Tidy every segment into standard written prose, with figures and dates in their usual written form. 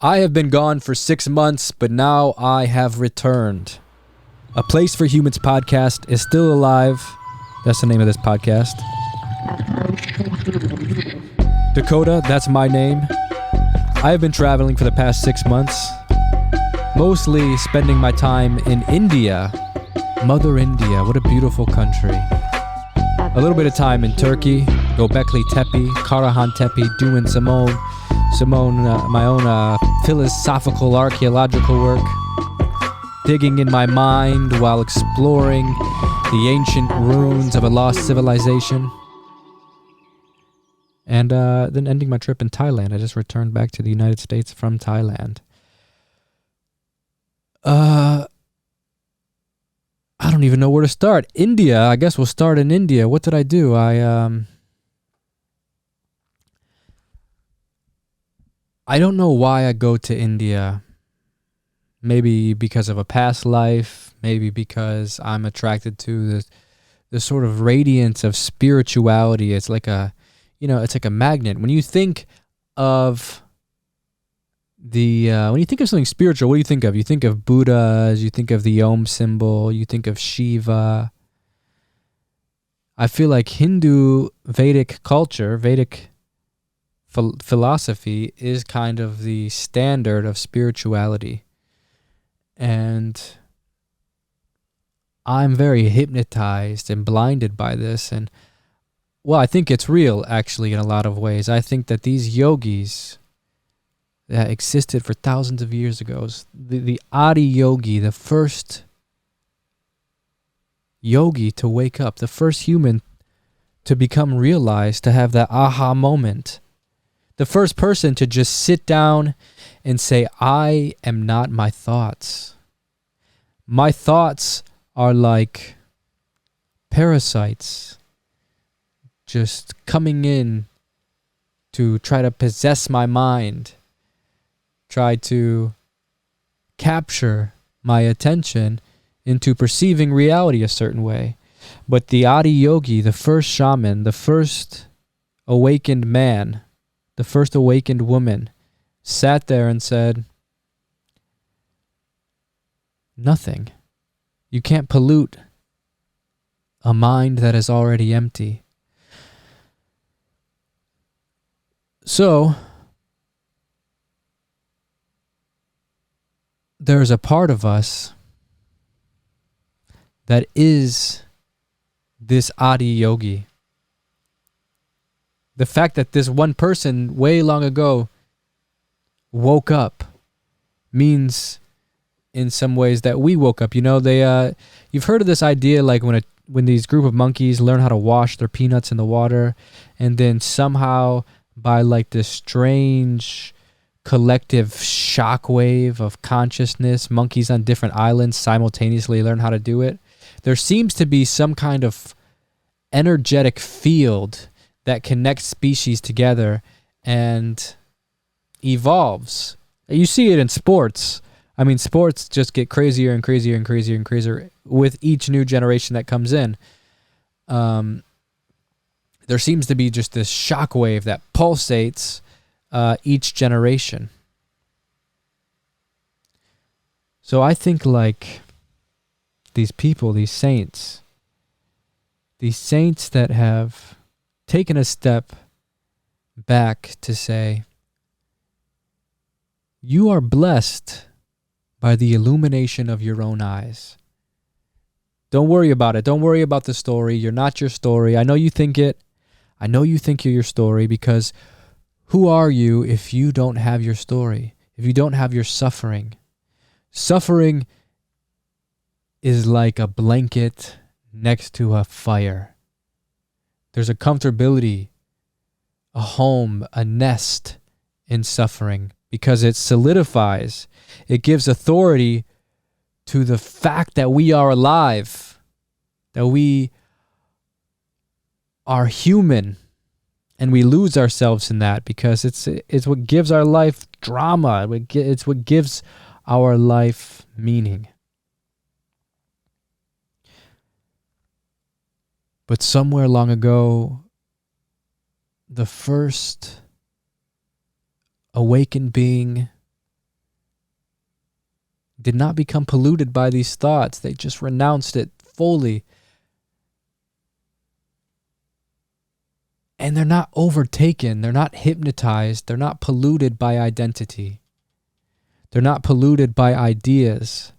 I have been gone for 6 months, but now I have returned. A Place for Humans podcast is still alive. That's the name of this podcast. Dakota, that's my name. I have been traveling for the past 6 months, mostly spending my time in India. Mother India, what a beautiful country. A little bit of time in Turkey, Gobekli Tepe, Karahan Tepe, doing my own philosophical archaeological work, digging in my mind while exploring the ancient ruins of a lost civilization, and then ending my trip in Thailand. I just returned back to the United States from Thailand. I don't even know where to start. India, I guess we'll start in India. What did I do? I don't know why I go to India. Maybe because of a past life, maybe because I'm attracted to the sort of radiance of spirituality. It's like it's like a magnet. When you think of when you think of something spiritual, what do you think of? You think of Buddhas, you think of the Om symbol, you think of Shiva. I feel like Hindu Vedic culture, Vedic philosophy is kind of the standard of spirituality. And I'm very hypnotized and blinded by this. And, well, I think it's real, actually, in a lot of ways. I think that these yogis that existed for thousands of years ago, the Adi Yogi, the first yogi to wake up, the first human to become realized, to have that aha moment, the first person to just sit down and say, I am not my thoughts. My thoughts are like parasites just coming in to try to possess my mind, try to capture my attention into perceiving reality a certain way. But the Adi Yogi, the first shaman, the first awakened man, the first awakened woman, sat there and said, nothing. You can't pollute a mind that is already empty. So, there's a part of us that is this Adi Yogi. The fact that this one person way long ago woke up means in some ways that we woke up. You know, you've heard of this idea, like when these group of monkeys learn how to wash their peanuts in the water, and then somehow by like this strange collective shockwave of consciousness, monkeys on different islands simultaneously learn how to do it. There seems to be some kind of energetic field that connects species together and evolves. You see it in sports. I mean, sports just get crazier and crazier and crazier and crazier with each new generation that comes in. There seems to be just this shockwave that pulsates each generation. So I think like these people, these saints that have taken a step back to say, you are blessed by the illumination of your own eyes. Don't worry about it. Don't worry about the story. You're not your story. I know you think it. I know you think you're your story, because who are you if you don't have your story? If you don't have your suffering? Suffering is like a blanket next to a fire. There's a comfortability, a home, a nest in suffering, because it solidifies. It gives authority to the fact that we are alive, that we are human, and we lose ourselves in that because it's what gives our life drama. It's what gives our life meaning. But somewhere long ago, the first awakened being did not become polluted by these thoughts. They just renounced it fully. And they're not overtaken. They're not hypnotized. They're not polluted by identity. They're not polluted by ideas,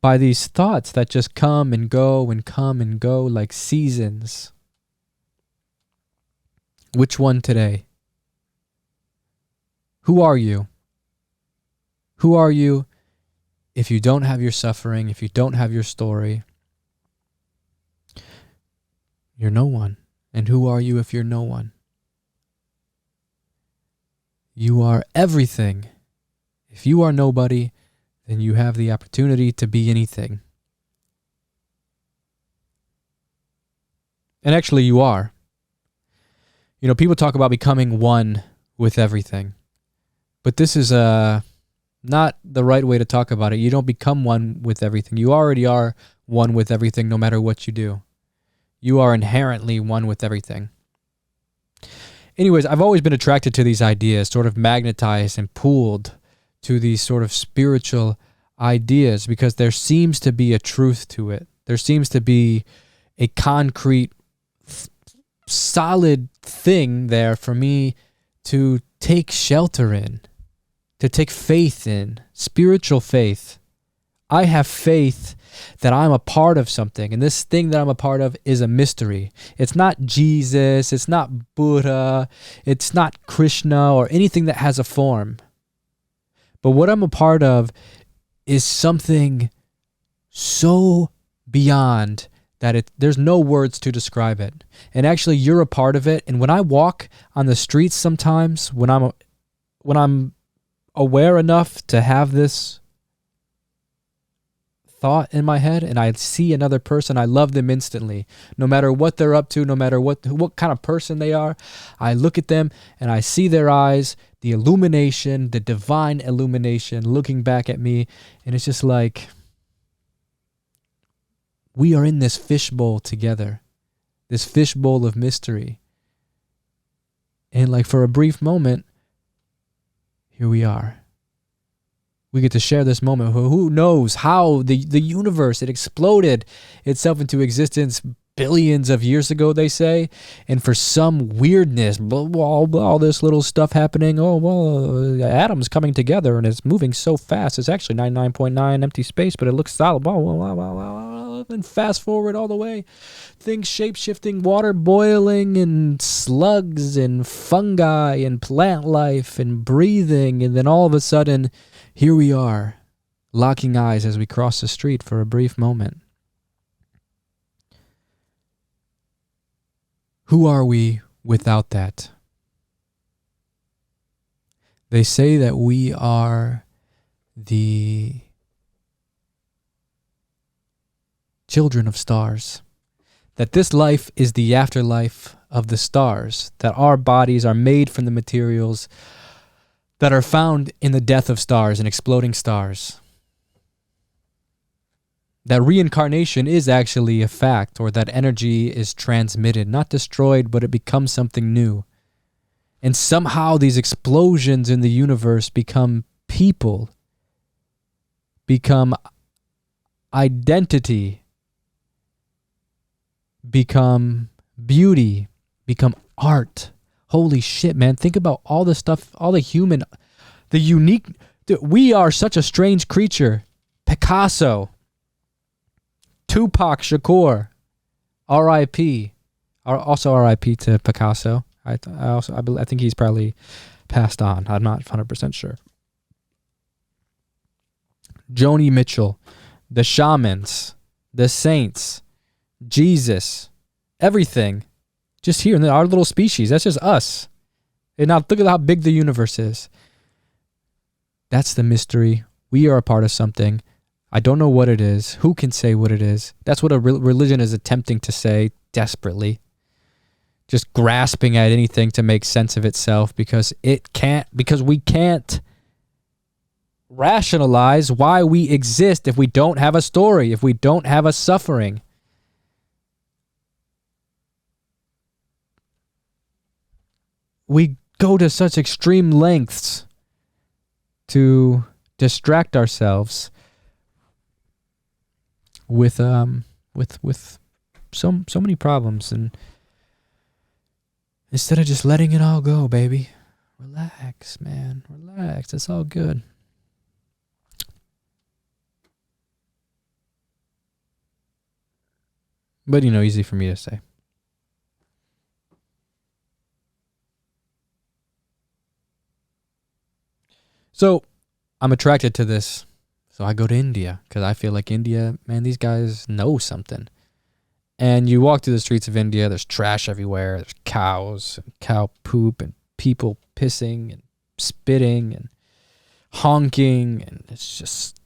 by these thoughts that just come and go and come and go like seasons. Which one today? Who are you? Who are you if you don't have your suffering, if you don't have your story? You're no one. And who are you if you're no one? You are everything. If you are nobody, then you have the opportunity to be anything. And actually you are. You know, people talk about becoming one with everything. But this is not the right way to talk about it. You don't become one with everything. You already are one with everything no matter what you do. You are inherently one with everything. Anyways, I've always been attracted to these ideas, sort of magnetized and pulled to these sort of spiritual ideas because there seems to be a truth to it. There seems to be a concrete, solid thing there for me to take shelter in, to take faith in, spiritual faith. I have faith that I'm a part of something, and this thing that I'm a part of is a mystery. It's not Jesus, it's not Buddha, it's not Krishna or anything that has a form. But what I'm a part of is something so beyond that there's no words to describe it. And actually, you're a part of it. And when I walk on the streets sometimes, when I'm aware enough to have this thought in my head and I see another person, I love them instantly. No matter what they're up to, no matter what kind of person they are, I look at them and I see their eyes, the illumination, the divine illumination looking back at me, and it's just like we are in this fishbowl together, this fishbowl of mystery. And like for a brief moment, here we are. We get to share this moment. Who knows how the universe, it exploded itself into existence billions of years ago, they say. And for some weirdness, all this little stuff happening, atoms coming together and it's moving so fast. It's actually 99.9 empty space, but it looks solid. And fast forward all the way. Things shape-shifting, water boiling, and slugs, and fungi, and plant life, and breathing. And then all of a sudden, here we are, locking eyes as we cross the street for a brief moment. Who are we without that? They say that we are the children of stars, that this life is the afterlife of the stars, that our bodies are made from the materials that are found in the death of stars and exploding stars. That reincarnation is actually a fact, or that energy is transmitted, not destroyed, but it becomes something new. And somehow these explosions in the universe become people, become identity, become beauty, become art. Holy shit, man. Think about all the stuff, all the human, the unique. Dude, we are such a strange creature. Picasso, Tupac Shakur, R.I.P. Also R.I.P. to Picasso. I think he's probably passed on. I'm not 100% sure. Joni Mitchell, the shamans, the saints, Jesus, everything. Just here in our little species. That's just us. And now look at how big the universe is. That's the mystery. We are a part of something. I don't know what it is. Who can say what it is? That's what a religion is attempting to say desperately. Just grasping at anything to make sense of itself because we can't rationalize why we exist if we don't have a story, if we don't have a suffering. We go to such extreme lengths to distract ourselves with so many problems, and instead of just letting it all go, baby, relax, man, relax. It's all good. But easy for me to say. So I'm attracted to this. So I go to India because I feel like India, man, these guys know something. And you walk through the streets of India, there's trash everywhere. There's cows and cow poop and people pissing and spitting and honking. And it's just,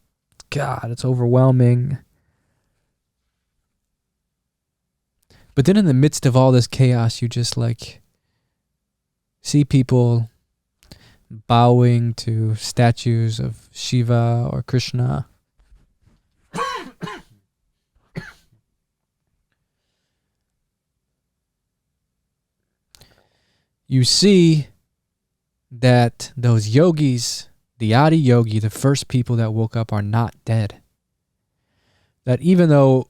God, it's overwhelming. But then in the midst of all this chaos, you just like see people bowing to statues of Shiva or Krishna. You see that those yogis, the Adi Yogi, the first people that woke up, are not dead. That even though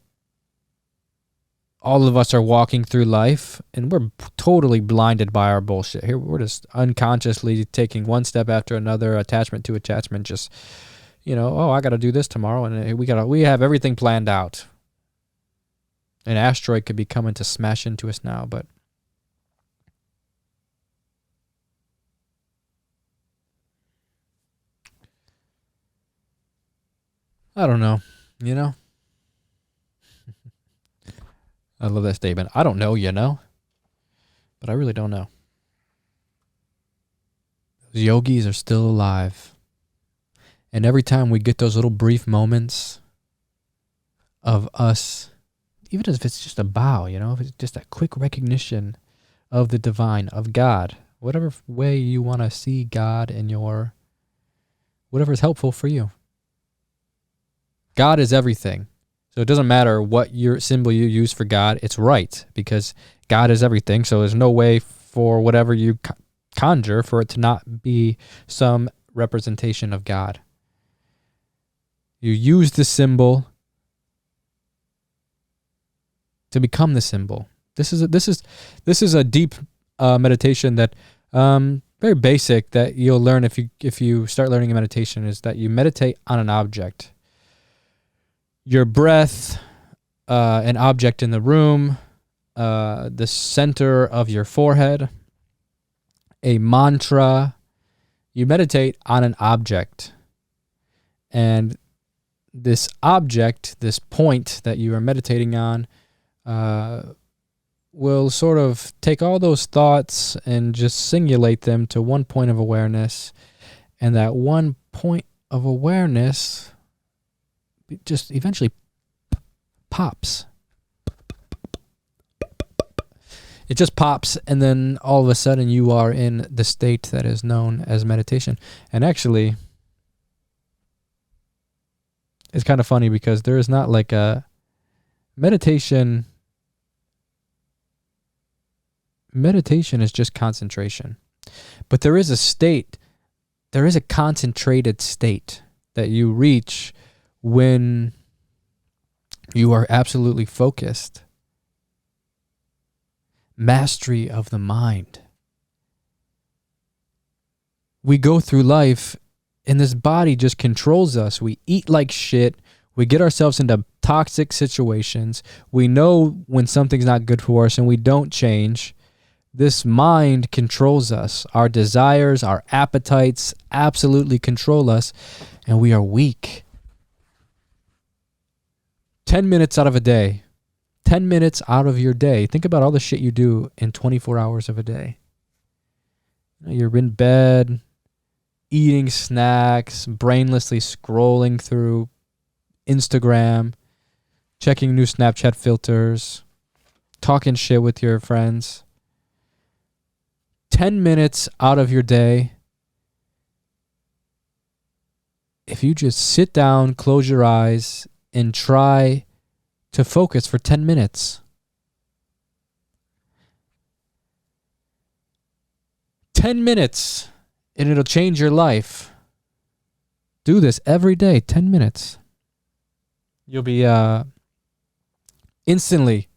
all of us are walking through life and we're totally blinded by our bullshit. Here we're just unconsciously taking one step after another, attachment to attachment, just, oh, I got to do this tomorrow, and we have everything planned out. An asteroid could be coming to smash into us now, but I don't know, I love that statement. I don't know, but I really don't know. Those yogis are still alive. And every time we get those little brief moments of us, even if it's just a bow, if it's just a quick recognition of the divine, of God, whatever way you want to see God in whatever is helpful for you. God is everything. So it doesn't matter what your symbol you use for God, it's right, because God is everything. So there's no way for whatever you conjure for it to not be some representation of God. You use the symbol to become the symbol. This is a deep meditation that very basic that you'll learn if you start learning a meditation, is that you meditate on an object. Your breath, an object in the room, the center of your forehead, a mantra. You meditate on an object. And this object, this point that you are meditating on, will sort of take all those thoughts and just singulate them to one point of awareness. And that one point of awareness just eventually pops. It just pops, and then all of a sudden you are in the state that is known as meditation. And actually, it's kind of funny because there is not like a meditation. Meditation is just concentration. But there is a state, there is a concentrated state that you reach when you are absolutely focused. Mastery of the mind. We go through life and this body just controls us. We eat like shit. We get ourselves into toxic situations. We know when something's not good for us and we don't change. This mind controls us. Our desires, our appetites absolutely control us, and we are weak. 10 minutes out of a day. 10 minutes out of your day. Think about all the shit you do in 24 hours of a day. You're in bed, eating snacks, brainlessly scrolling through Instagram, checking new Snapchat filters, talking shit with your friends. 10 minutes out of your day, if you just sit down, close your eyes, and try to focus for 10 minutes. 10 minutes, and it'll change your life. Do this every day, 10 minutes. You'll be instantly,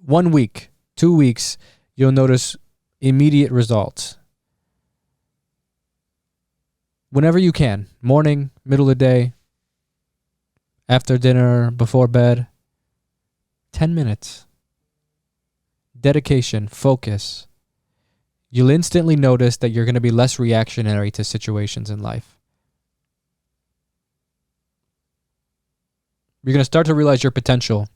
1 week, 2 weeks, you'll notice immediate results. Whenever you can, morning, middle of the day, after dinner, before bed, 10 minutes. Dedication, focus. You'll instantly notice that you're going to be less reactionary to situations in life. You're going to start to realize your potential.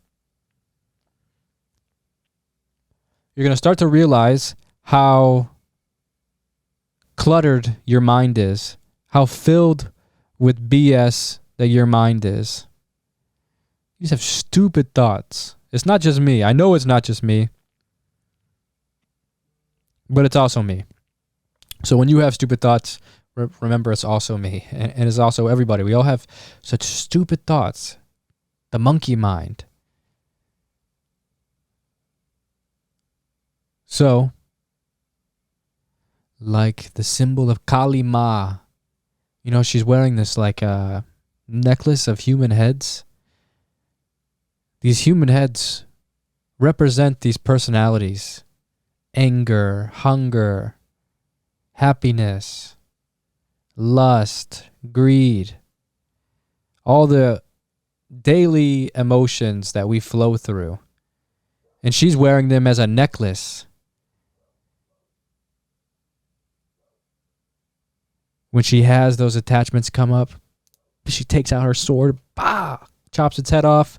You're going to start to realize how cluttered your mind is, how filled with BS that your mind is. You just have stupid thoughts. It's not just me. I know it's not just me, but it's also me. So when you have stupid thoughts, remember it's also me, and it's also everybody. We all have such stupid thoughts. The monkey mind. So, like the symbol of Kali Ma, you know, she's wearing this like a necklace of human heads. These human heads represent these personalities: anger, hunger, happiness, lust, greed, all the daily emotions that we flow through. And she's wearing them as a necklace. When she has those attachments come up, she takes out her sword, chops its head off,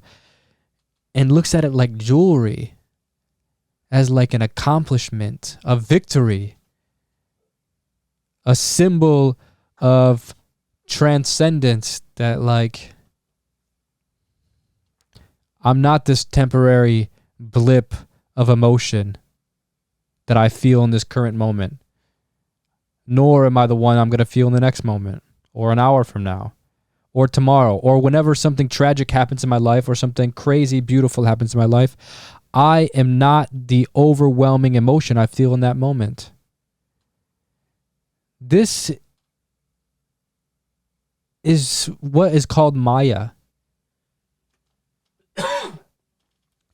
and looks at it like jewelry, as like an accomplishment, a victory, a symbol of transcendence, that like, I'm not this temporary blip of emotion that I feel in this current moment, nor am I the one I'm going to feel in the next moment, or an hour from now, or tomorrow, or whenever something tragic happens in my life, or something crazy beautiful happens in my life. I am not the overwhelming emotion I feel in that moment. This is what is called Maya.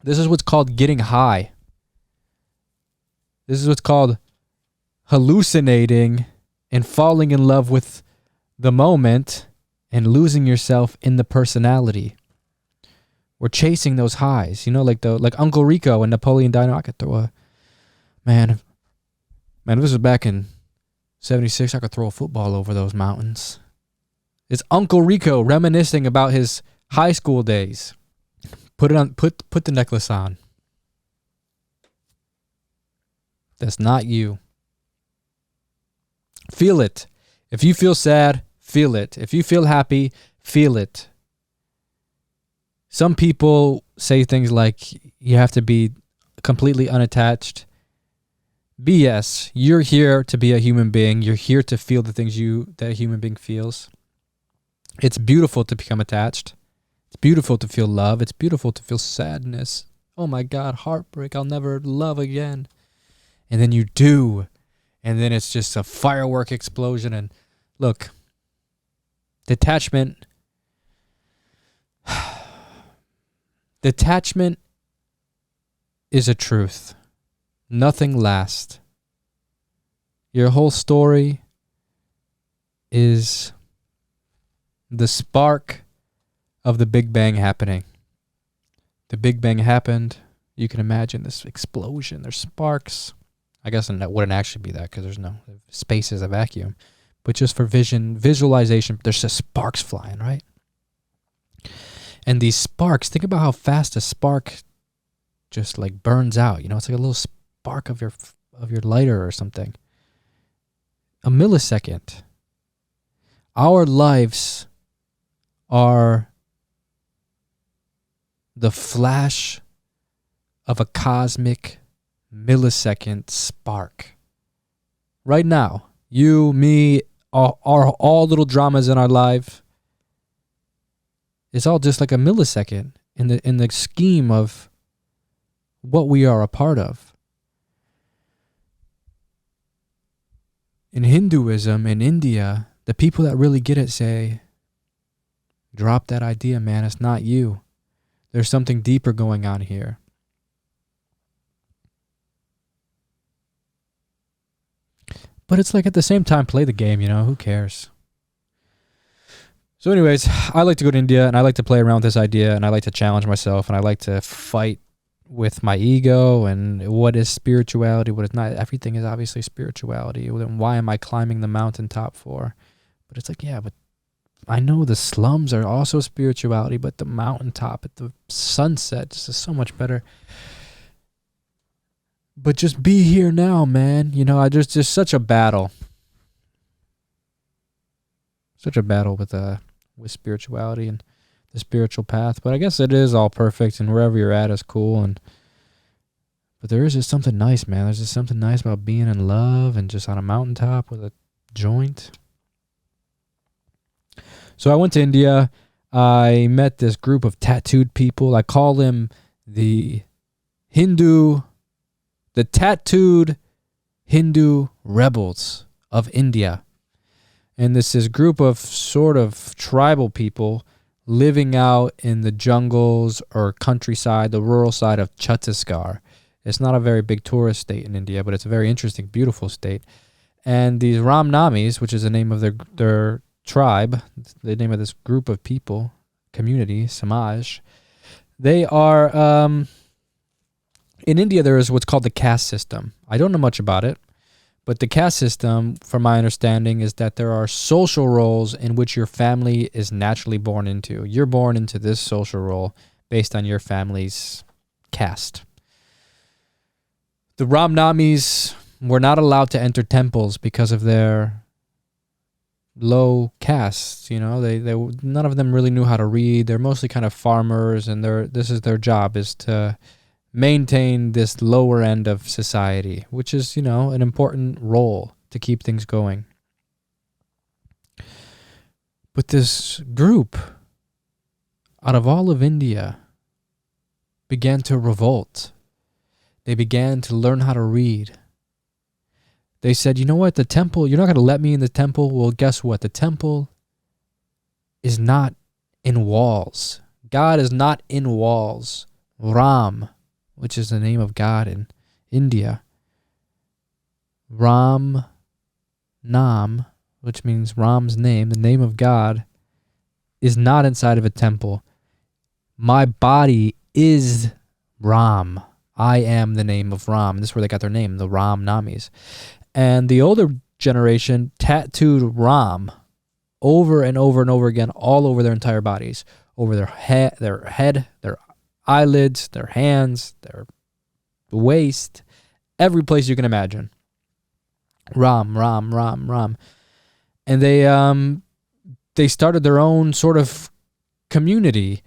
This is what's called getting high. This is what's called hallucinating and falling in love with the moment and losing yourself in the personality. We're chasing those highs, you know, like Uncle Rico and Napoleon Dynamite. I could throw a man. If this was back in '76, I could throw a football over those mountains. It's Uncle Rico reminiscing about his high school days. Put it on. Put the necklace on. That's not you. Feel it. If you feel sad, feel it. If you feel happy, feel it. Some people say things like you have to be completely unattached. BS. You're here to be a human being. You're here to feel the things that a human being feels. It's beautiful to become attached. It's beautiful to feel love. It's beautiful to feel sadness. Oh my God, heartbreak. I'll never love again. And then you do. And then it's just a firework explosion. And look, detachment is a truth. Nothing lasts. Your whole story is the spark of the Big Bang happening. The Big Bang happened. You can imagine this explosion. There's sparks. I guess it wouldn't actually be that because there's no space is a vacuum. But just for visualization, there's just sparks flying, right? And these sparks, think about how fast a spark just like burns out. You know, it's like a little spark of your lighter or something. A millisecond. Our lives are the flash of a cosmic millisecond spark. Right now, you, me, all little dramas in our life, it's all just like a millisecond in the scheme of what we are a part of. In Hinduism, in India, the people that really get it say, Drop that idea, man. It's not you. There's something deeper going on here. But it's like at the same time, play the game, who cares? So anyways, I like to go to India and I like to play around with this idea and I like to challenge myself and I like to fight with my ego and what is spirituality, what is not. Everything is obviously spirituality. Then why am I climbing the mountaintop for? But it's like, yeah, but I know the slums are also spirituality, but the mountaintop at the sunset is so much better. But just be here now, man. There's just such a battle. Such a battle with spirituality and the spiritual path. But I guess it is all perfect and wherever you're at is cool. But there is just something nice, man. There's just something nice about being in love and just on a mountaintop with a joint. So I went to India. I met this group of tattooed people. I call them the tattooed Hindu rebels of India. And this is group of sort of tribal people living out in the jungles or countryside, the rural side of Chhattisgarh. It's not a very big tourist state in India, but it's a very interesting, beautiful state. And these Ramnamis, which is the name of their tribe, the name of this group of people, community, Samaj, they are, in India there is what's called the caste system. I don't know much about it, but the caste system, from my understanding, is that there are social roles in which your family is naturally born into. You're born into this social role based on your family's caste. The Ramnamis were not allowed to enter temples because of their low caste. They none of them really knew how to read. They're mostly kind of farmers, and this is their job, is to maintain this lower end of society, which is, an important role to keep things going. But this group, out of all of India, began to revolt. They began to learn how to read. They said, you know what, the temple, you're not going to let me in the temple? Well, guess what? The temple is not in walls. God is not in walls. Ram, which is the name of God in India. Ram Nam, which means Ram's name, the name of God, is not inside of a temple. My body is Ram. I am the name of Ram. This is where they got their name, the Ramnamis. And the older generation tattooed Ram over and over and over again, all over their entire bodies, over their head, their eyelids, their hands, their waist, every place you can imagine. Ram, Ram, Ram, Ram. And they started their own sort of community,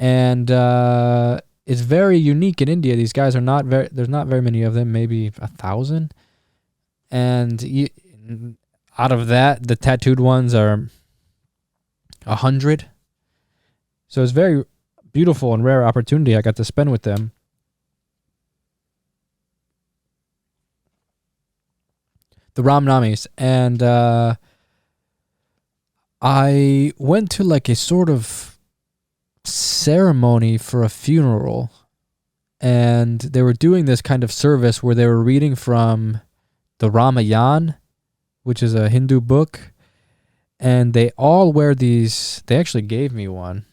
and it's very unique in India. These guys are there's not very many of them, maybe 1,000. And out of that, the tattooed ones are 100. So it's very beautiful and rare opportunity I got to spend with them. The Ramnamis. And I went to like a sort of ceremony for a funeral. And they were doing this kind of service where they were reading from the Ramayana, which is a Hindu book. And they all wear these, they actually gave me one,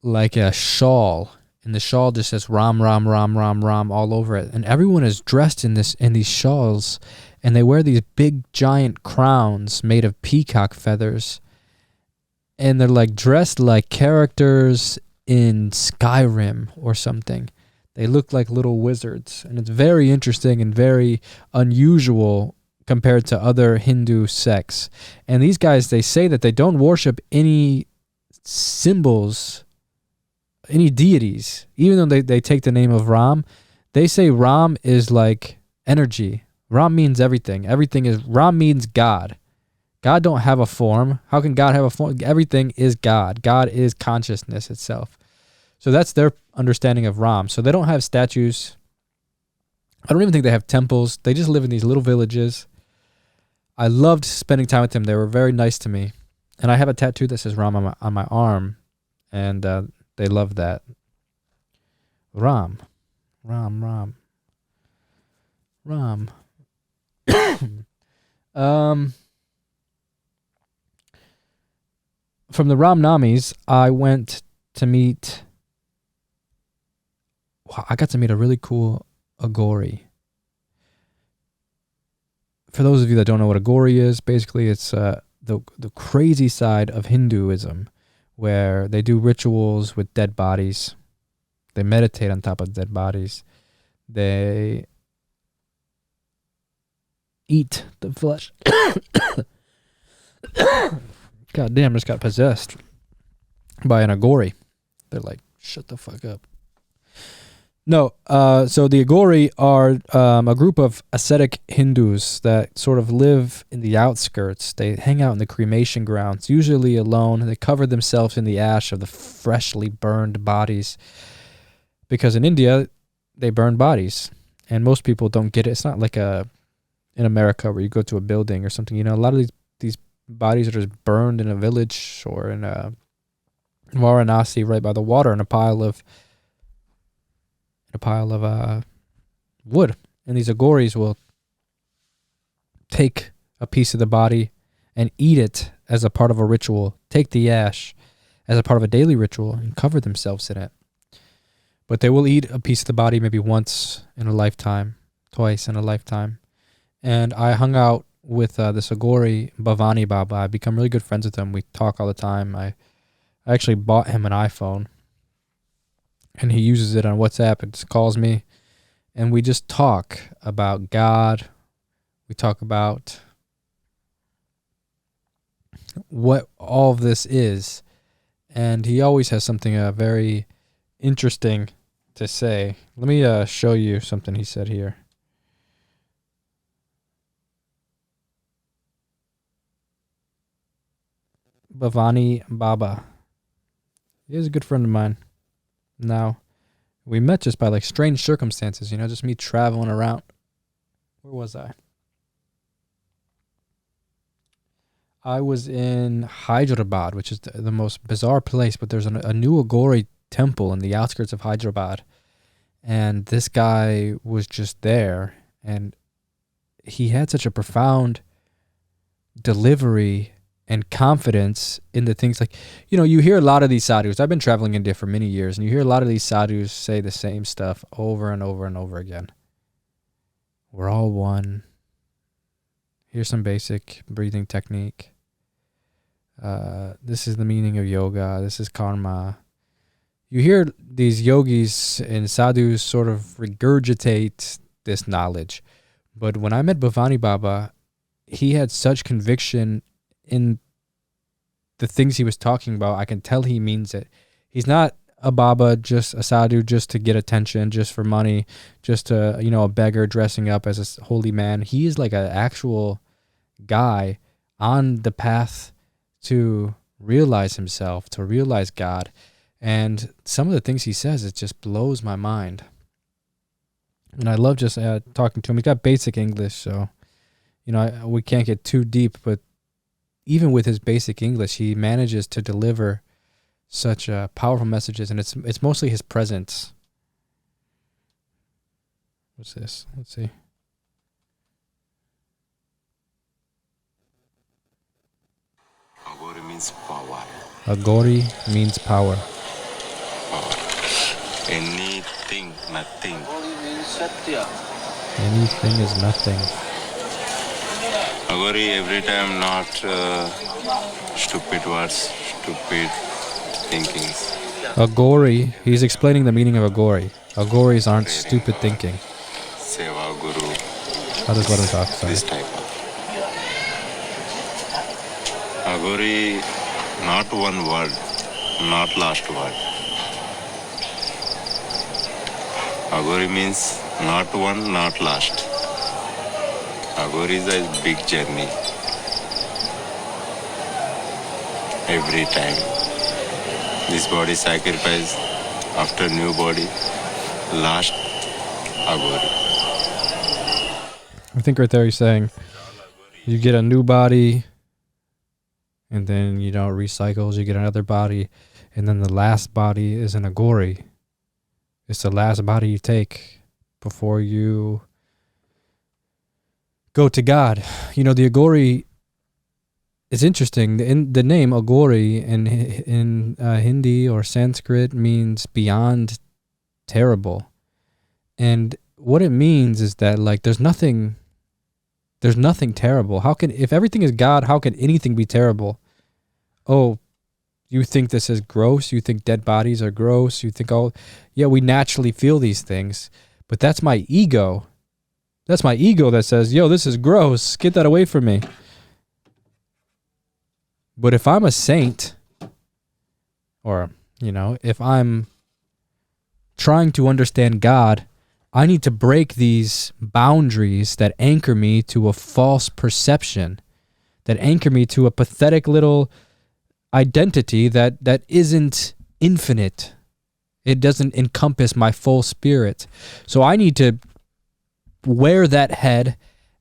like a shawl, and the shawl just says Ram, Ram, Ram, Ram, Ram all over it. And everyone is dressed in these shawls, and they wear these big giant crowns made of peacock feathers. And they're like dressed like characters in Skyrim or something. They look like little wizards, and it's very interesting and very unusual compared to other Hindu sects. And these guys, they say that they don't worship any symbols, any deities, even though they take the name of Ram. They say Ram is like energy. Ram means everything. Ram means God. God don't have a form. How can God have a form? Everything is God. God is consciousness itself. So that's their understanding of Ram. So they don't have statues. I don't even think they have temples. They just live in these little villages. I loved spending time with them. They were very nice to me. And I have a tattoo that says Ram on my arm, and they love that. Ram. Ram. From the Ram Namis, I went to meet. Wow, I got to meet a really cool Aghori. For those of you that don't know what Aghori is, basically it's the crazy side of Hinduism, where they do rituals with dead bodies. They meditate on top of dead bodies. They eat the flesh. God damn, I just got possessed by an Aghori. They're like, shut the fuck up. No, so the Aghori are a group of ascetic Hindus that sort of live in the outskirts. They hang out in the cremation grounds, usually alone. They cover themselves in the ash of the freshly burned bodies. Because in India, they burn bodies. And most people don't get it. It's not like in America where you go to a building or something. You know, a lot of these bodies are just burned in a village or in Varanasi right by the water in a pile of wood. And these Aghoris will take a piece of the body and eat it as a part of a ritual, take the ash as a part of a daily ritual and cover themselves in it. But they will eat a piece of the body maybe once in a lifetime, twice in a lifetime. And I hung out with this Aghori, Bhavani Baba. I've become really good friends with him. We talk all the time. I actually bought him an iPhone. And he uses it on WhatsApp and just calls me. And we just talk about God. We talk about what all of this is. And he always has something very interesting to say. Let me show you something he said here. Bhavani Baba. He is a good friend of mine. Now, we met just by like strange circumstances, you know, just me traveling around. Where was I? I was in Hyderabad, which is the most bizarre place, but there's a new Aghori temple in the outskirts of Hyderabad. And this guy was just there, and he had such a profound delivery and confidence in the things, like, you know, you hear a lot of these sadhus. I've been traveling India for many years, and you hear a lot of these sadhus say the same stuff over and over and over again. We're all one. Here's some basic breathing technique. This is the meaning of yoga. This is karma. You hear these yogis and sadhus sort of regurgitate this knowledge. But when I met Bhavani Baba, he had such conviction in the things he was talking about. I can tell he means it. He's not a Baba, just a sadhu, just to get attention, just for money, just to, you know, a beggar dressing up as a holy man. He is like an actual guy on the path to realize himself, to realize God. And some of the things he says, it just blows my mind. And I love just talking to him. He's got basic English, so, you know, we can't get too deep, but even with his basic English, he manages to deliver such powerful messages, and it's mostly his presence. What's this? Let's see. Aghori means power. Aghori means power. Anything, nothing. Aghori means Satya. Anything is nothing. Aghori every time not stupid words, stupid thinkings. Aghori, he's explaining the meaning of Aghori. Aghoris aren't stupid thinking. Seva, Guru. I'll just let him talk, sorry. This type of. Aghori, not one word, not last word. Aghori means not one, not last. Aghori is a big journey. Every time. This body sacrifice, after new body, last Aghori. I think right there he's saying you get a new body, And then, it recycles, you get another body. And then the last body is an Aghori. It's the last body you take before you go to God. The Aghori, it's interesting. The name Aghori in Hindi or Sanskrit means beyond terrible. And what it means is that, like, there's nothing terrible. If everything is God, how can anything be terrible? Oh, you think this is gross? You think dead bodies are gross? You think, yeah, we naturally feel these things. But that's my ego. That's my ego that says, yo, this is gross. Get that away from me. But if I'm a saint, or, if I'm trying to understand God, I need to break these boundaries that anchor me to a false perception, that anchor me to a pathetic little identity that isn't infinite. It doesn't encompass my full spirit. So I need to wear that head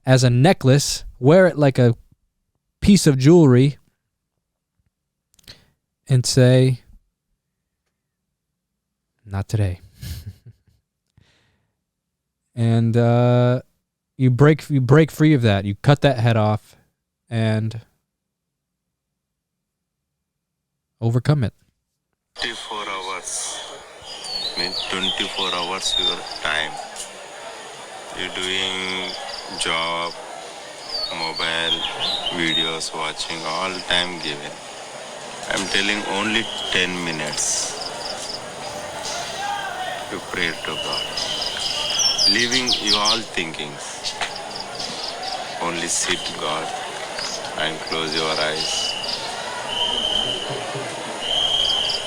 as a necklace, wear it like a piece of jewelry, and say, not today. And you break free of that. You cut that head off and overcome it. 24 hours. 24 hours your time. You're doing job, mobile, videos watching, all time given. I'm telling only 10 minutes. You pray to God. Leaving you all thinking. Only sit God and close your eyes.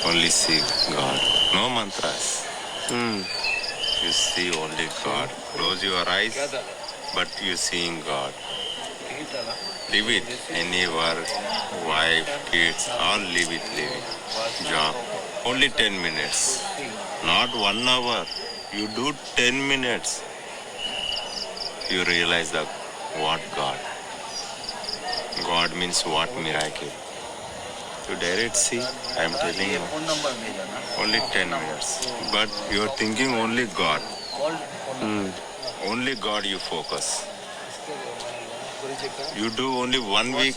Only see God. No mantras. You see only God. Close your eyes, but you seeing God. Leave it. Any work, wife, kids, all leave it. Job. Only 10 minutes. Not 1 hour. You do 10 minutes. You realize that what God. God means what miracle. You direct see, I am telling you, only 10 minutes. But you are thinking only God. Only God you focus. You do only 1 week,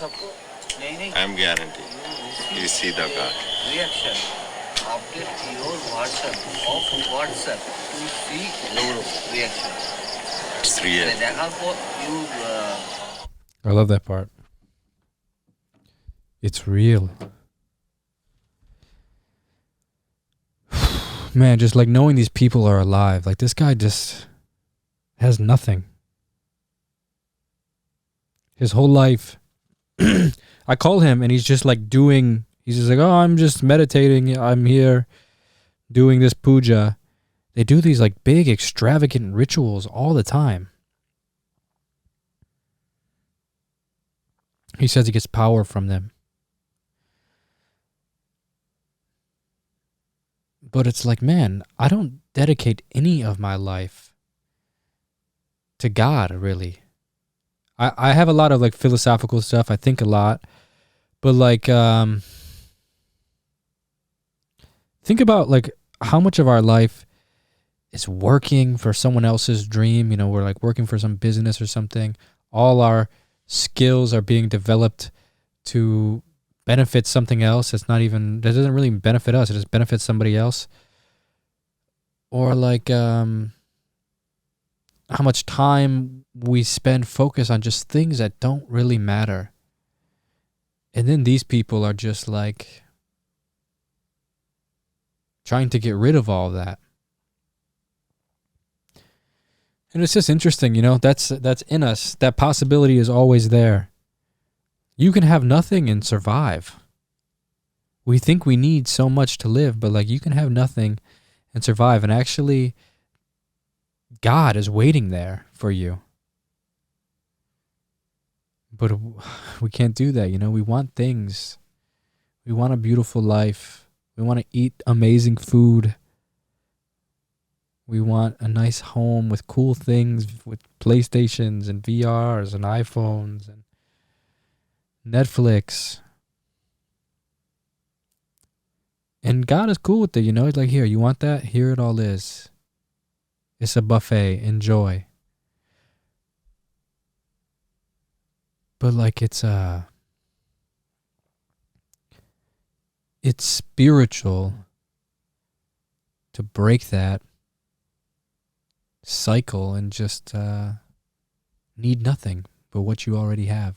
I am guarantee. You see the God. Reaction. Update your WhatsApp to see reaction. It's real. I love that part. It's real. Man, just like knowing these people are alive. Like this guy just has nothing. His whole life. I call him and he's just like he's just like, oh, I'm just meditating. I'm here doing this puja. They do these like big extravagant rituals all the time. He says he gets power from them. But it's like, man, I don't dedicate any of my life to God, really. I have a lot of like philosophical stuff. I think a lot. But like, think about like how much of our life is working for someone else's dream. We're like working for some business or something. All our skills are being developed to benefit something else. That doesn't really benefit us. It just benefits somebody else. Or like how much time we spend focused on just things that don't really matter. And then these people are just like trying to get rid of all that. And it's just interesting, that's in us. That possibility is always there. You can have nothing and survive. We think we need so much to live, but like you can have nothing and survive. And actually, God is waiting there for you. But we can't do that, We want things. We want a beautiful life. We want to eat amazing food. We want a nice home with cool things, with PlayStations and VRs and iPhones and Netflix. And God is cool with it, you know. He's like, here, you want that? Here it all is. It's a buffet. Enjoy. But like it's spiritual to break that cycle and just need nothing but what you already have.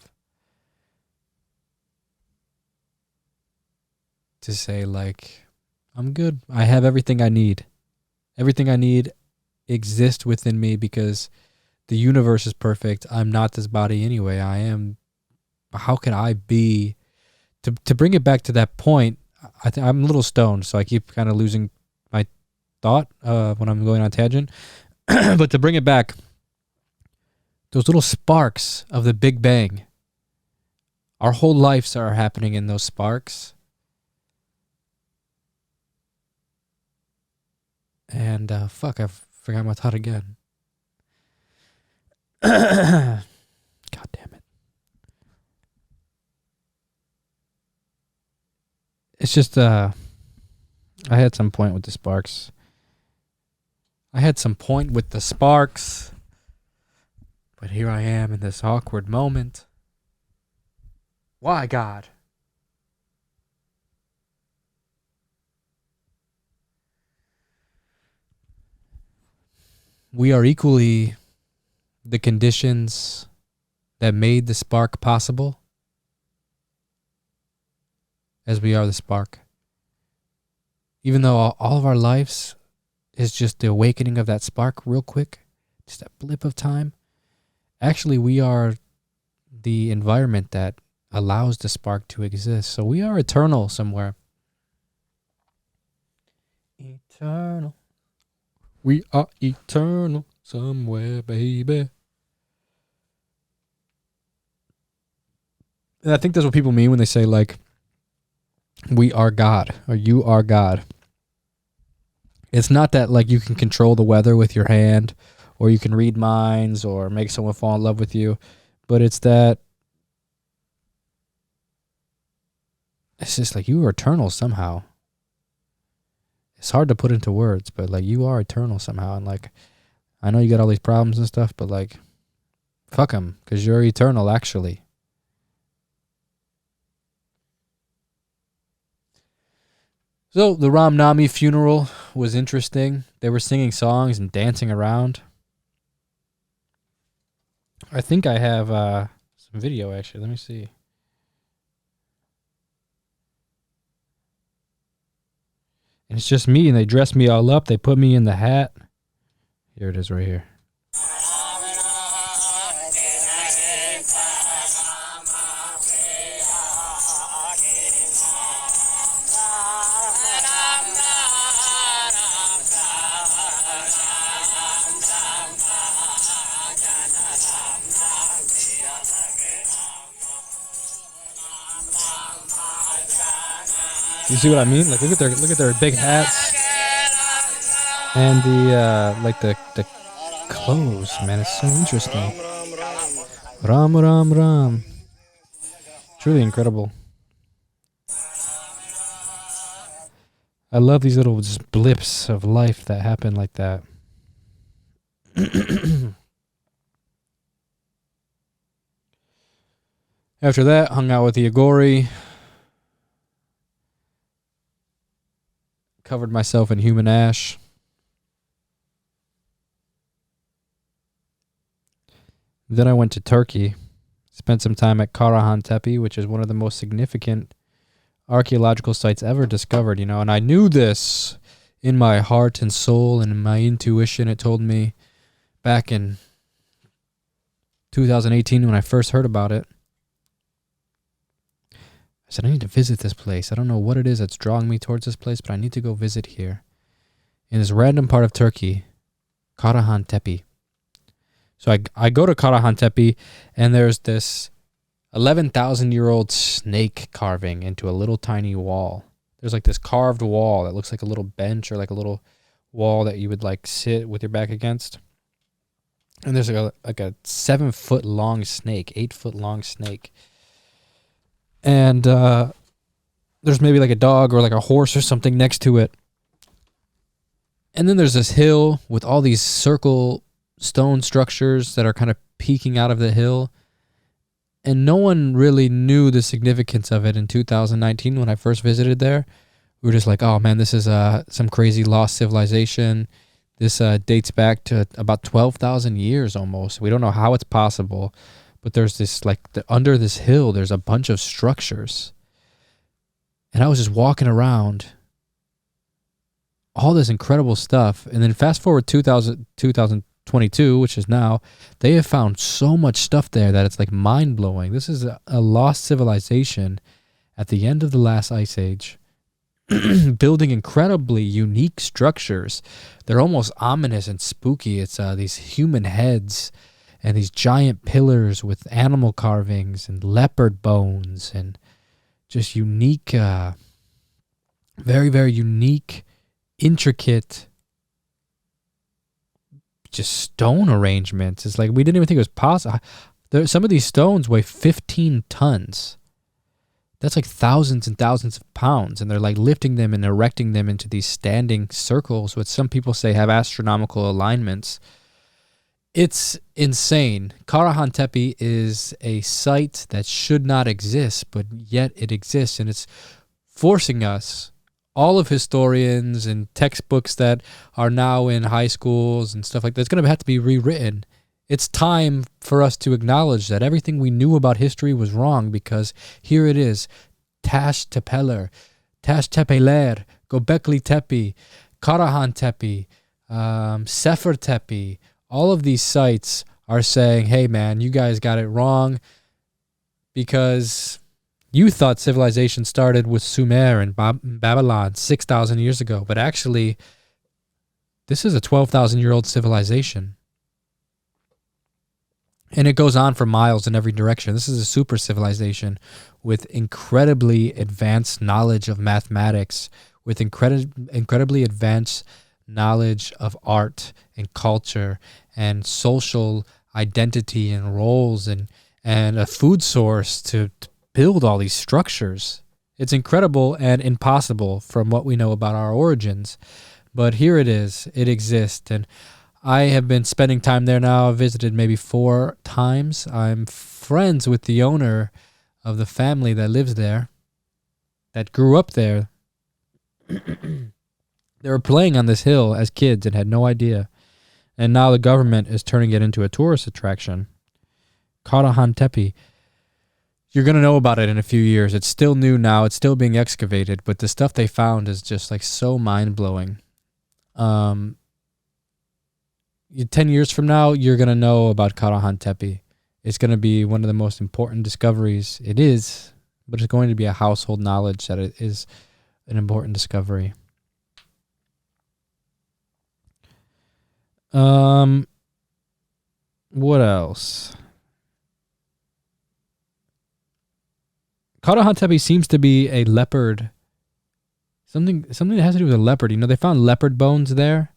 To say like, I'm good. I have everything I need. Everything I need exists within me because the universe is perfect. I'm not this body anyway. I am. How can I be? To bring it back to that point, I'm a little stoned, so I keep kind of losing my thought when I'm going on tangent. But to bring it back, those little sparks of the Big Bang, our whole lives are happening in those sparks. And fuck, I forgot my thought again. God damn it. It's just, I had some point with the sparks. But here I am in this awkward moment. Why, God? We are equally the conditions that made the spark possible as we are the spark. Even though all of our lives is just the awakening of that spark real quick, just that blip of time, actually we are the environment that allows the spark to exist. So we are eternal somewhere. Eternal. We are eternal somewhere, baby. And I think that's what people mean when they say, like, we are God, or you are God. It's not that, like, you can control the weather with your hand, or you can read minds, or make someone fall in love with you. But it's that, it's just like you are eternal somehow. It's hard to put into words, but like you are eternal somehow. And like, I know you got all these problems and stuff, but like, fuck them, because you're eternal actually. So the Ram Nami funeral was interesting. They were singing songs and dancing around. I think I have some video actually. Let me see. And it's just me, and they dress me all up. They put me in the hat. Here it is right here. You see what I mean? Like look at their big hats and the like the clothes, man. It's so interesting. Ram Ram Ram. Truly incredible. I love these little just blips of life that happen like that. After that, hung out with the Aghori. Covered myself in human ash. Then I went to Turkey. Spent some time at Karahan Tepe, which is one of the most significant archaeological sites ever discovered, you know. And I knew this in my heart and soul and in my intuition. It told me back in 2018 when I first heard about it. I said, I need to visit this place. I don't know what it is that's drawing me towards this place, but I need to go visit here. In this random part of Turkey, Karahan Tepe. So I go to Karahan Tepe, and there's this 11,000-year-old snake carving into a little tiny wall. There's like this carved wall that looks like a little bench or like a little wall that you would like sit with your back against. And there's like a 7-foot long snake, 8-foot long snake. And there's maybe like a dog or like a horse or something next to it. And then there's this hill with all these circle stone structures that are kind of peeking out of the hill. And no one really knew the significance of it in 2019 when I first visited there. We were just like, oh man, this is some crazy lost civilization. This dates back to about 12,000 years almost. We don't know how it's possible. But there's this, like, under this hill, there's a bunch of structures. And I was just walking around, all this incredible stuff. And then fast forward 2022, which is now, they have found so much stuff there that it's like mind-blowing. This is a lost civilization at the end of the last ice age, building incredibly unique structures. They're almost ominous and spooky. It's these human heads and these giant pillars with animal carvings and leopard bones and just unique, very, very unique, intricate, just stone arrangements. It's like we didn't even think it was possible. Some of these stones weigh 15 tons. That's like thousands and thousands of pounds. And they're like lifting them and erecting them into these standing circles, which some people say have astronomical alignments. It's insane. Karahan Tepe is a site that should not exist, but yet it exists, and it's forcing us, all of historians and textbooks that are now in high schools and stuff like that, it's going to have to be rewritten. It's time for us to acknowledge that everything we knew about history was wrong, because here it is. Tash Tepeler, Gobekli Tepe, Karahan Tepe, Sefer Tepe. All of these sites are saying, hey, man, you guys got it wrong because you thought civilization started with Sumer and Babylon 6,000 years ago. But actually, this is a 12,000-year-old civilization. And it goes on for miles in every direction. This is a super civilization with incredibly advanced knowledge of mathematics, with incredibly advanced knowledge of art and culture and social identity and roles and a food source to build all these structures. It's incredible and impossible from what we know about our origins. But here it is. It exists. And I have been spending time there now. I've visited maybe 4 times. I'm friends with the owner of the family that lives there, that grew up there. They were playing on this hill as kids and had no idea. And now the government is turning it into a tourist attraction. Karahan Tepe. You're going to know about it in a few years. It's still new now. It's still being excavated. But the stuff they found is just like so mind-blowing. 10 years from now, you're going to know about Karahan Tepe. It's going to be one of the most important discoveries. It is, but it's going to be a household knowledge that it is an important discovery. What else? Karahan Tepe seems to be a leopard. Something that has to do with a leopard. You know, they found leopard bones there.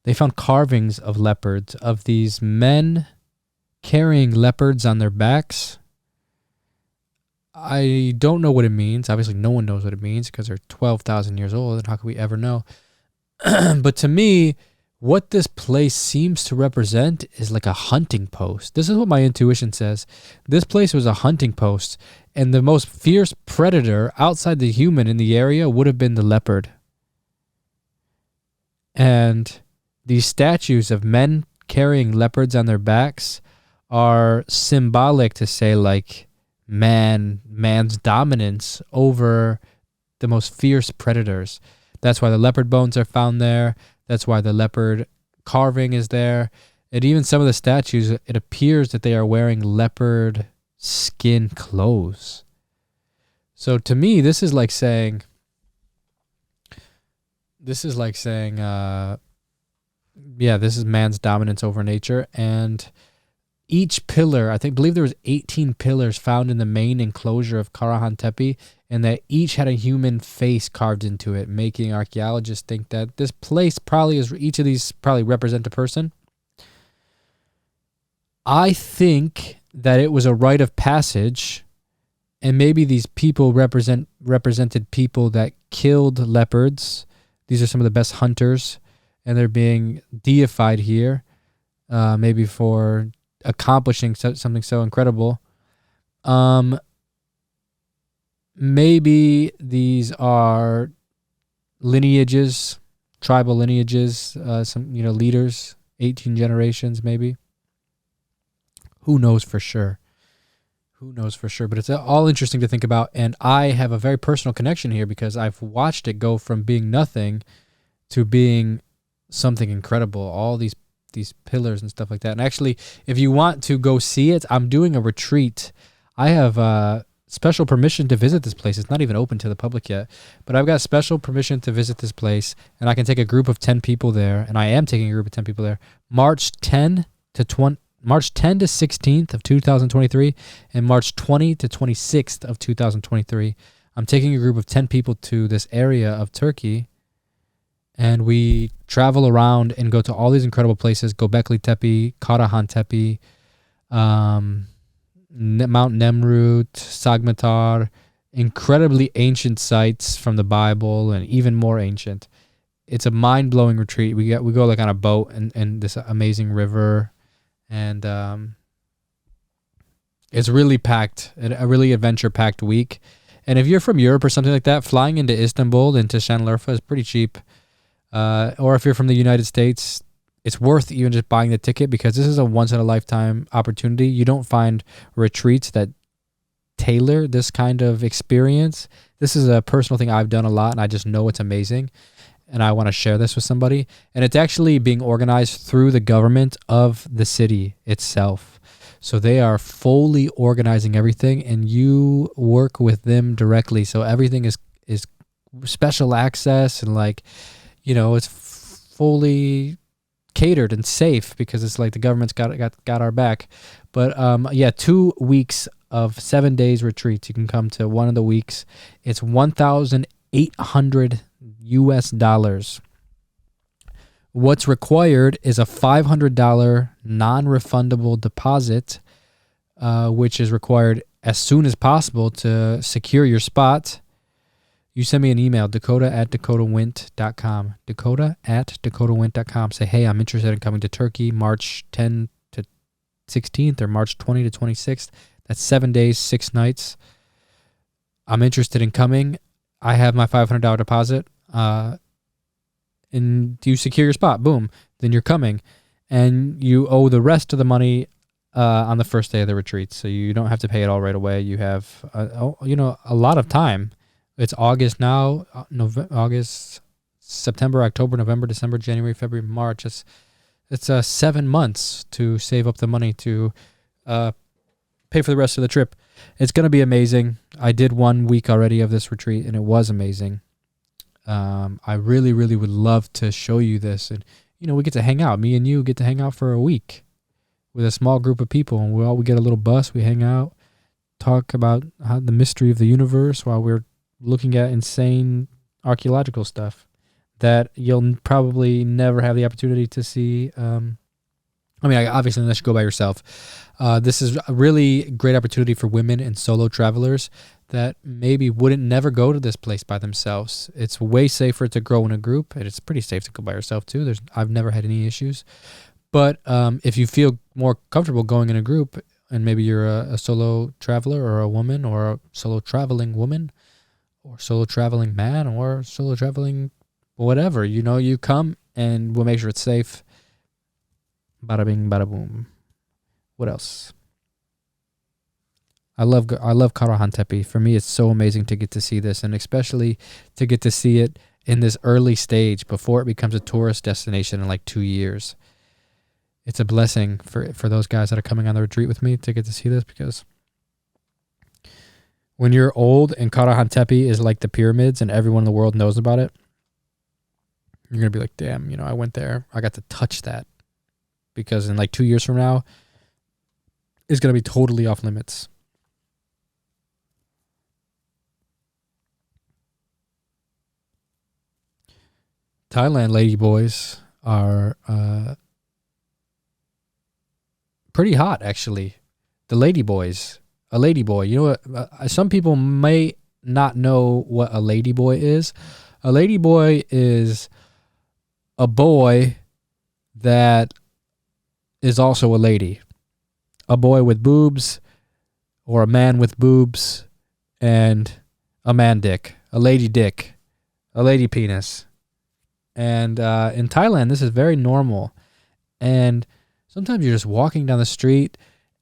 They found carvings of leopards, of these men carrying leopards on their backs. I don't know what it means. Obviously, no one knows what it means because they're 12,000 years old, and how could we ever know? But to me, what this place seems to represent is like a hunting post. This is what my intuition says. This place was a hunting post, and the most fierce predator outside the human in the area would have been the leopard. And these statues of men carrying leopards on their backs are symbolic to say, like, man's dominance over the most fierce predators. That's why the leopard bones are found there. That's why the leopard carving is there. And even some of the statues, it appears that they are wearing leopard skin clothes. So to me, this is like saying, this is man's dominance over nature. And each pillar, believe there was 18 pillars found in the main enclosure of Karahan Tepe, and that each had a human face carved into it, making archaeologists think that this place each of these probably represent a person. I think that it was a rite of passage And maybe these people represented people that killed leopards. These are some of the best hunters, and they're being deified here, maybe for accomplishing something so incredible. Maybe these are lineages, tribal lineages, some leaders, 18 generations maybe. Who knows for sure? But it's all interesting to think about, and I have a very personal connection here because I've watched it go from being nothing to being something incredible. All these pillars and stuff like that. And actually, if you want to go see it, I'm doing a retreat. I have special permission to visit this place. It's not even open to the public yet, but I've got special permission to visit this place, and I can take a group of 10 people there, and I am taking a group of 10 people there. March 10 to 16th of 2023 and March 20 to 26th of 2023. I'm taking a group of 10 people to this area of Turkey, and we travel around and go to all these incredible places: Gobekli Tepe, Karahan Tepe, Mount Nemrut, Sagmatar, incredibly ancient sites from the Bible and even more ancient. It's a mind-blowing retreat. We go like on a boat and this amazing river, and it's really packed, a really adventure-packed week. And if you're from Europe or something like that, flying into Istanbul, into Şanlıurfa is pretty cheap. Or if you're from the United States, it's worth even just buying the ticket because this is a once-in-a-lifetime opportunity. You don't find retreats that tailor this kind of experience. This is a personal thing I've done a lot, and I just know it's amazing, and I want to share this with somebody. And it's actually being organized through the government of the city itself. So they are fully organizing everything, and you work with them directly. So everything is special access, and it's fully catered and safe because it's like the government's got our back. But 2 weeks of 7 days retreats. You can come to one of the weeks. It's $1,800 US. What's required is a $500 non-refundable deposit, which is required as soon as possible to secure your spot. You send me an email, dakota@dakotawent.com. dakota@dakotawent.com. Say, hey, I'm interested in coming to Turkey March 10 to 16th or March 20 to 26th. That's 7 days, 6 nights. I'm interested in coming. I have my $500 deposit. And you secure your spot. Boom. Then you're coming. And you owe the rest of the money on the first day of the retreat. So you don't have to pay it all right away. You have a lot of time. It's August now, August, September, October, November, December, January, February, March. It's 7 months to save up the money to pay for the rest of the trip. It's going to be amazing. I did 1 week already of this retreat, and it was amazing. I really, really would love to show you this. And, we get to hang out. Me and you get to hang out for a week with a small group of people. And we get a little bus. We hang out, talk about the mystery of the universe while we're looking at insane archaeological stuff that you'll probably never have the opportunity to see. Obviously, unless you go by yourself. This is a really great opportunity for women and solo travelers that maybe wouldn't never go to this place by themselves. It's way safer to go in a group, and it's pretty safe to go by yourself too. I've never had any issues. But if you feel more comfortable going in a group, and maybe you're a solo traveler or a woman or a solo traveling woman or solo traveling man or solo traveling whatever, you come and we'll make sure it's safe. Bada bing, bada boom. What else? I love Karahan Tepe. For me, it's so amazing to get to see this, and especially to get to see it in this early stage before it becomes a tourist destination in 2 years. It's a blessing for those guys that are coming on the retreat with me to get to see this, because when you're old and Karahan Tepe is like the pyramids and everyone in the world knows about it, you're going to be like, damn, I went there. I got to touch that. Because in 2 years from now, it's going to be totally off limits. Thailand ladyboys are pretty hot, actually. The ladyboys. A ladyboy. You know what? Some people may not know what a ladyboy is. A ladyboy is a boy that is also a lady. A boy with boobs, or a man with boobs, and a man dick, a lady dick, a lady penis. And in Thailand, this is very normal. And sometimes you're just walking down the street,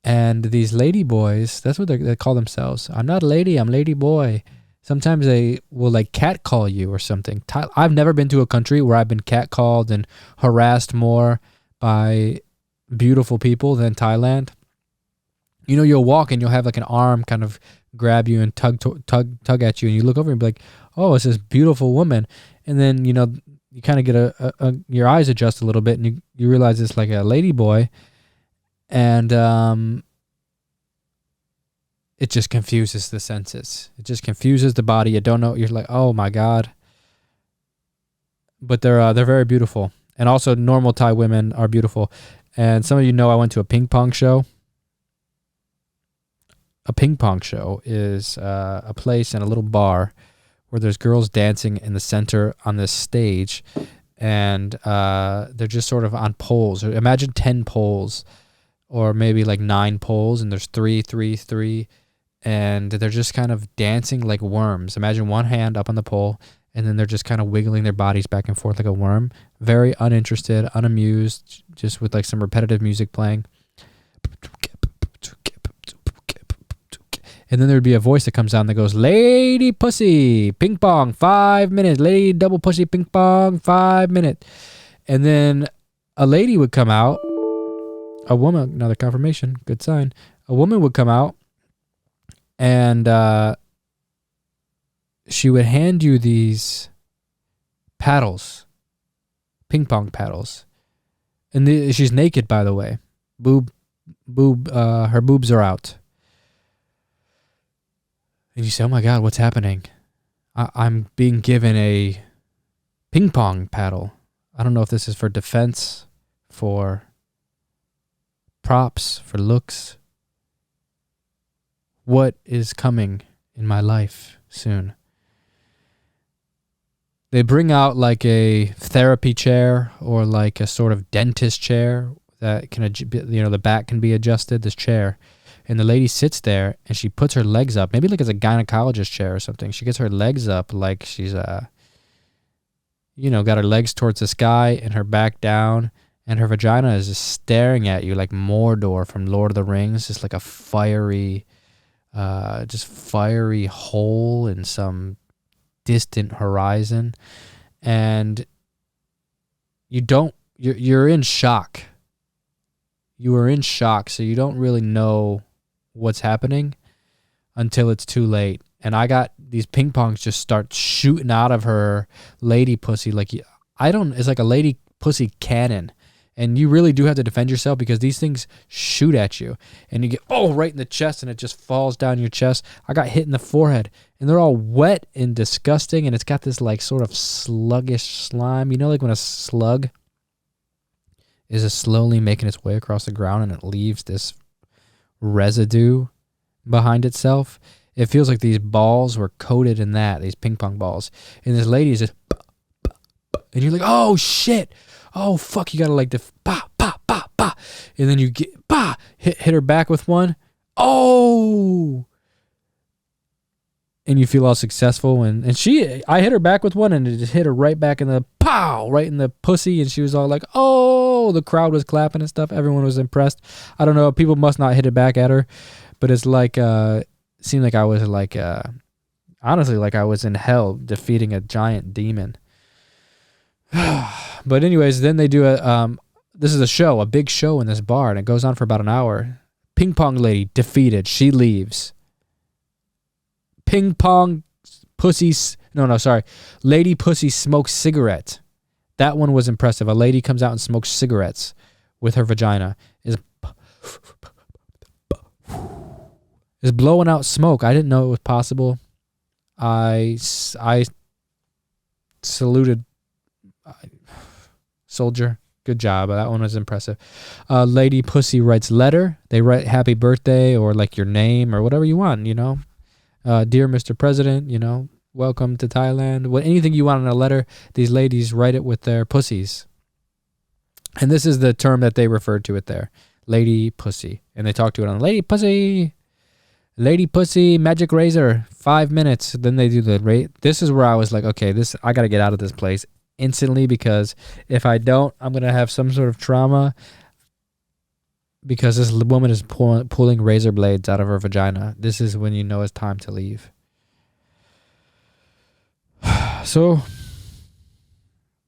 and these lady boys, that's what they call themselves. I'm not a lady, I'm lady boy. Sometimes they will like catcall you or something. I've never been to a country where I've been catcalled and harassed more by beautiful people than Thailand. You know, you'll walk and you'll have like an arm kind of grab you and tug at you, and you look over and be like, oh, it's this beautiful woman. And then, you know, you kind of get your eyes adjust a little bit, and you realize it's like a lady boy. And it just confuses the senses. It just confuses the body. You don't know. You're like, oh my God. But they're very beautiful. And also normal Thai women are beautiful. And some of you know I went to a ping pong show. A ping pong show is a place in a little bar where there's girls dancing in the center on this stage. And they're just sort of on poles. Imagine 10 poles, or maybe like 9 poles, and there's 3, 3, 3, and they're just kind of dancing like worms. Imagine one hand up on the pole, and then they're just kind of wiggling their bodies back and forth like a worm. Very uninterested, unamused, just with like some repetitive music playing. And then there'd be a voice that comes on that goes, lady pussy, ping pong, 5 minutes. Lady double pussy, ping pong, 5 minutes. And then a lady would come out. A woman, another confirmation, good sign. A woman would come out, and she would hand you these paddles, ping pong paddles. And she's naked, by the way. Her boobs are out. And you say, oh my God, what's happening? I'm being given a ping pong paddle. I don't know if this is for defense, for props, for looks. What is coming in my life soon? They bring out like a therapy chair or like a sort of dentist chair that can, you know, the back can be adjusted, this chair. And the lady sits there and she puts her legs up, maybe like it's a gynecologist chair or something. She gets her legs up like she's, you know, got her legs towards the sky and her back down. And her vagina is just staring at you like Mordor from Lord of the Rings, just like a fiery hole in some distant horizon. And you're in shock. You are in shock, so you don't really know what's happening until it's too late. And I got these ping pongs just start shooting out of her lady pussy. Like, it's like a lady pussy cannon. And you really do have to defend yourself because these things shoot at you. And you get, right in the chest, and it just falls down your chest. I got hit in the forehead. And they're all wet and disgusting, and it's got this like sort of sluggish slime. You know, like when a slug is slowly making its way across the ground and it leaves this residue behind itself. It feels like these balls were coated in that, these ping pong balls. And this lady is just, and you're like, oh shit. Oh fuck, you gotta like the bah, bah, bah, bah. And then you get hit her back with one. Oh, and you feel all successful. And I hit her back with one, and it just hit her right back in the right in the pussy. And she was all like, oh, the crowd was clapping and stuff. Everyone was impressed. I don't know, people must not hit it back at her, but it's like, seemed like I was like, honestly, like I was in hell defeating a giant demon. But anyways, then they do this is a big show in this bar, and it goes on for about an hour. Ping pong lady defeated. She leaves. Ping pong pussies. Sorry. Lady pussy smokes cigarette. That one was impressive. A lady comes out and smokes cigarettes with her vagina. Is blowing out smoke. I didn't know it was possible. I saluted soldier. Good job. That one was impressive. Lady Pussy writes letter. They write happy birthday or like your name or whatever you want, you know. Dear Mr. President, you know, welcome to Thailand. Anything you want in a letter, these ladies write it with their pussies. And this is the term that they referred to it there. Lady Pussy. And they talk to it on Lady Pussy. Lady Pussy magic razor. 5 minutes. Then they do the rate. This is where I was like, okay, I got to get out of this place instantly, because if I don't, I'm going to have some sort of trauma, because this woman is pulling razor blades out of her vagina. This is when you know it's time to leave. So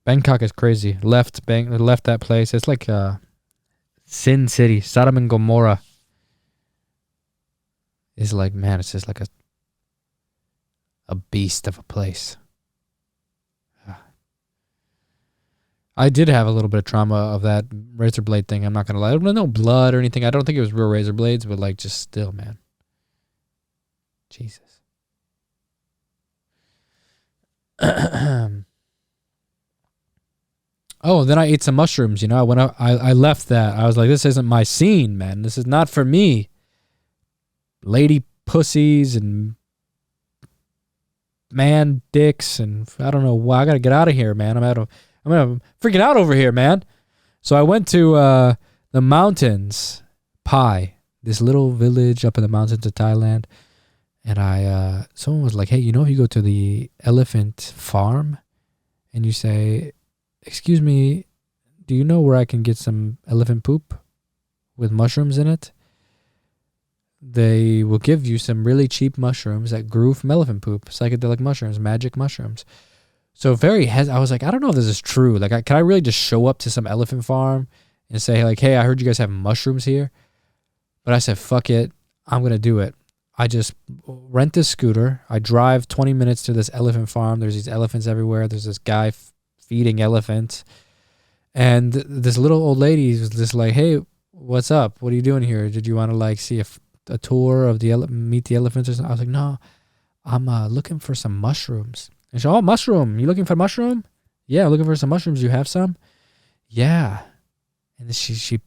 Bangkok is crazy. Left that place. It's like Sin City, Sodom and Gomorrah. Is like, man, it's just like a beast of a place. I did have a little bit of trauma of that razor blade thing. I'm not going to lie. No blood or anything. I don't think it was real razor blades, but like just still, man. Jesus. Oh, then I ate some mushrooms, you know. When I left that, I was like, this isn't my scene, man. This is not for me. Lady pussies and man dicks and I don't know why. I got to get out of here, man. I'm freaking out over here, man. So I went to the mountains, Pai, this little village up in the mountains of Thailand. And someone was like, hey, you know, if you go to the elephant farm and you say, excuse me, do you know where I can get some elephant poop with mushrooms in it? They will give you some really cheap mushrooms that grew from elephant poop, psychedelic mushrooms, magic mushrooms. So I was like, I don't know if this is true. Like, can I really just show up to some elephant farm and say like, hey, I heard you guys have mushrooms here? But I said, fuck it. I'm going to do it. I just rent this scooter. I drive 20 minutes to this elephant farm. There's these elephants everywhere. There's this guy feeding elephants. And this little old lady was just like, hey, what's up? What are you doing here? Did you want to like see a tour of meet the elephants or something? I was like, no, I'm looking for some mushrooms. And she said, oh, mushroom. You looking for mushroom? Yeah, looking for some mushrooms. You have some? Yeah. And then she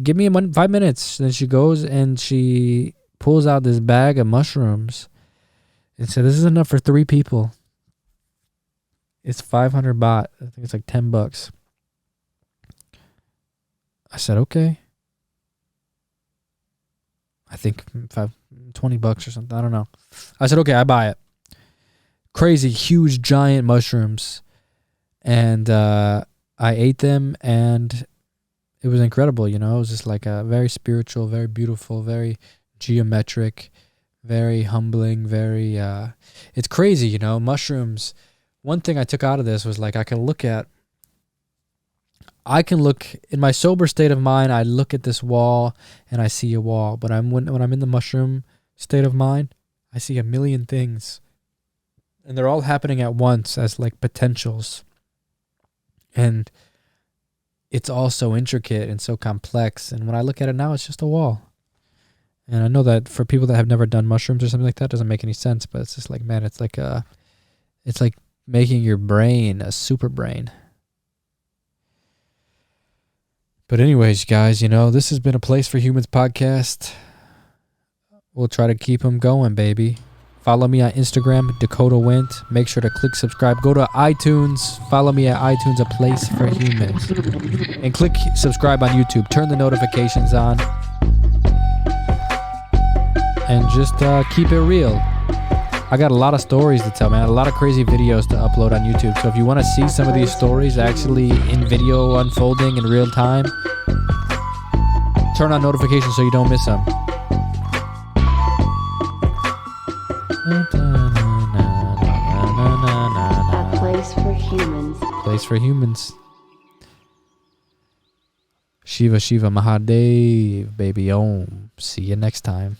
give me 5 minutes. Then she goes and she pulls out this bag of mushrooms and said, this is enough for 3 people. It's 500 baht. I think it's like $10. I said, okay. I think $20 or something. I don't know. I said, okay, I buy it. Crazy, huge, giant mushrooms. And I ate them and it was incredible, you know. It was just like a very spiritual, very beautiful, very geometric, very humbling, very it's crazy, you know. Mushrooms. One thing I took out of this was like I can look in my sober state of mind, I look at this wall and I see a wall. But when I'm in the mushroom state of mind, I see a million things. And they're all happening at once as like potentials. And it's all so intricate and so complex. And when I look at it now, it's just a wall. And I know that for people that have never done mushrooms or something like that, it doesn't make any sense. But it's just like, man, it's like making your brain a super brain. But anyways, guys, you know, this has been a Place for Humans podcast. We'll try to keep them going, baby. Follow me on Instagram, Dakota Went. Make sure to click subscribe. Go to iTunes. Follow me at iTunes, A Place for Humans. And click subscribe on YouTube. Turn the notifications on. And just keep it real. I got a lot of stories to tell, man. A lot of crazy videos to upload on YouTube. So if you want to see some of these stories actually in video unfolding in real time, turn on notifications so you don't miss them. A Place for Humans. Place for Humans. Shiva Shiva Mahadev, baby Om. See you next time.